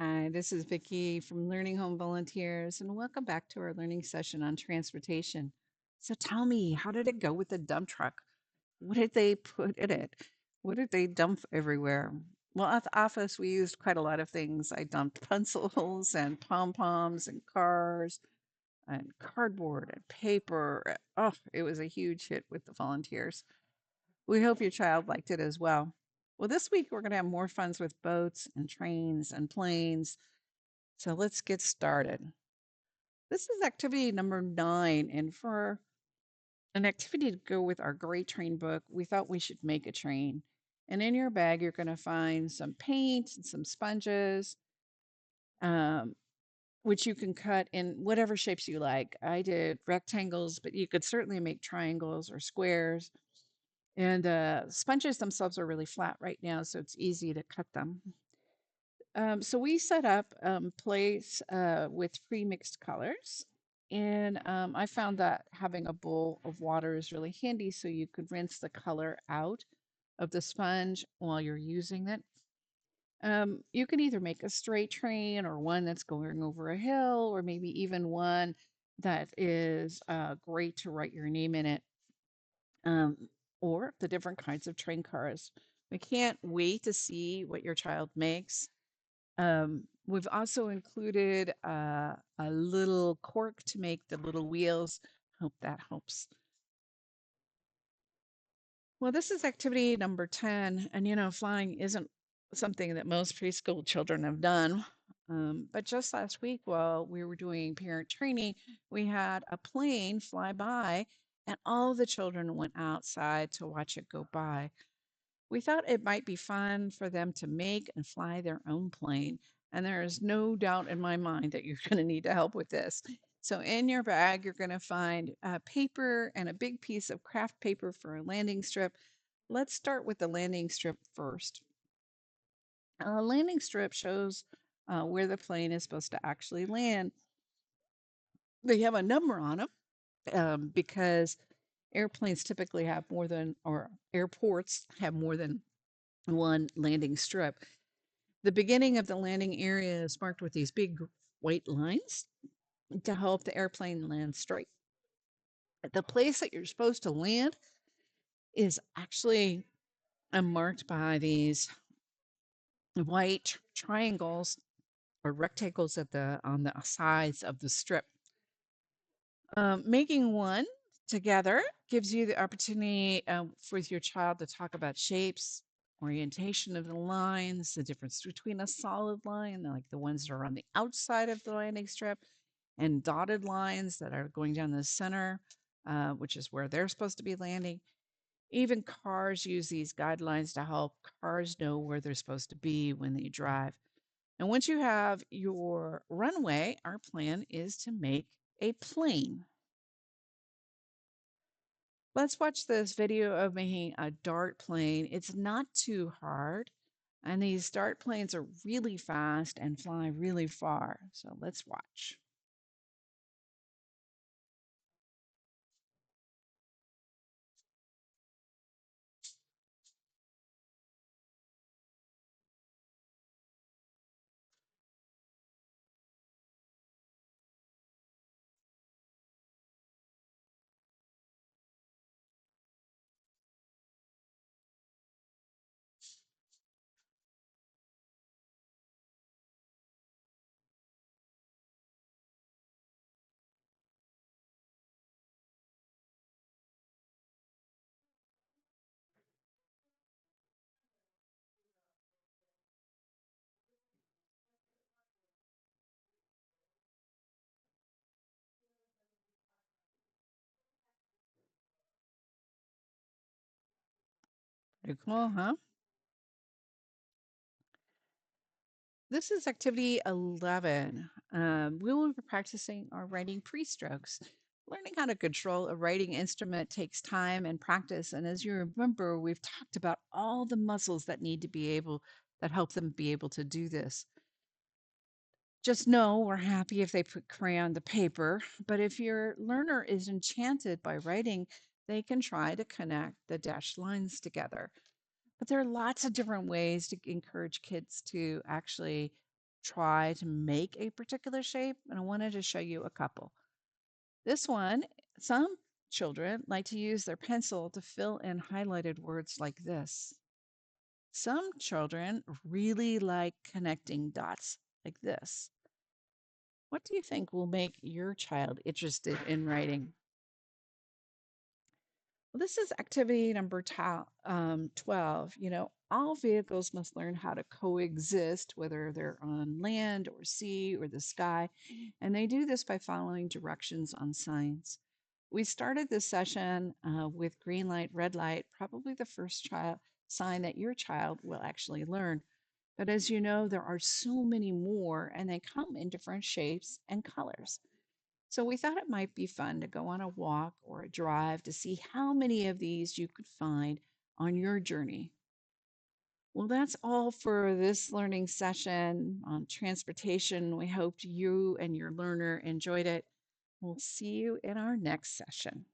Hi, this is Vicki from Learning Home Volunteers, and welcome back to our learning session on transportation. So tell me, how did it go with the dump truck? What did they put in it? What did they dump everywhere? Well, at the office, we used quite a lot of things. I dumped pencils and pom poms and cars and cardboard and paper. Oh, it was a huge hit with the volunteers. We hope your child liked it as well. Well, this week we're going to have more funs with boats and trains and planes. So let's get started. This is activity number 9. And for an activity to go with our great train book, we thought we should make a train. And in your bag, you're going to find some paint and some sponges, um, which you can cut in whatever shapes you like. I did rectangles, but you could certainly make triangles or squares. And sponges themselves are really flat right now, so it's easy to cut them. So we set up plates with pre-mixed colors. And I found that having a bowl of water is really handy so you could rinse the color out of the sponge while you're using it. You can either make a straight train or one that's going over a hill, or maybe even one that is great to write your name in it, um, or the different kinds of train cars. We can't wait to see what your child makes. We've also included a little cork to make the little wheels. Hope that helps. Well, this is activity number 10. And, flying isn't something that most preschool children have done. But just last week, while we were doing parent training, we had a plane fly by, and all the children went outside to watch it go by. We thought it might be fun for them to make and fly their own plane. And there is no doubt in my mind that you're going to need to help with this. So, in your bag, you're going to find paper and a big piece of craft paper for a landing strip. Let's start with the landing strip first. A landing strip shows where the plane is supposed to actually land. They have a number on them because airplanes typically have more than, or airports have more than one landing strip. The beginning of the landing area is marked with these big white lines to help the airplane land straight. The place that you're supposed to land is actually marked by these white triangles or rectangles at the on the sides of the strip. Making one together gives you the opportunity with your child to talk about shapes, orientation of the lines, the difference between a solid line, like the ones that are on the outside of the landing strip, and dotted lines that are going down the center, which is where they're supposed to be landing. Even cars use these guidelines to help cars know where they're supposed to be when they drive. And once you have your runway, our plan is to make a plane. Let's watch this video of making a dart plane. It's not too hard. And these dart planes are really fast and fly really far. So let's watch. Pretty cool, huh? This is activity 11. We will be practicing our writing pre-strokes. Learning how to control a writing instrument takes time and practice. And as you remember, we've talked about all the muscles that need to be able, that help them be able to do this. Just know we're happy if they put crayon to paper, but if your learner is enchanted by writing, they can try to connect the dashed lines together. But there are lots of different ways to encourage kids to actually try to make a particular shape, and I wanted to show you a couple. This one, some children like to use their pencil to fill in highlighted words like this. Some children really like connecting dots like this. What do you think will make your child interested in writing? Well, this is activity number 12. All vehicles must learn how to coexist, whether they're on land or sea or the sky. And they do this by following directions on signs. We started this session with green light, red light, probably the first sign that your child will actually learn. But as you know, there are so many more, and they come in different shapes and colors. So we thought it might be fun to go on a walk or a drive to see how many of these you could find on your journey. Well, that's all for this learning session on transportation. We hope you and your learner enjoyed it. We'll see you in our next session.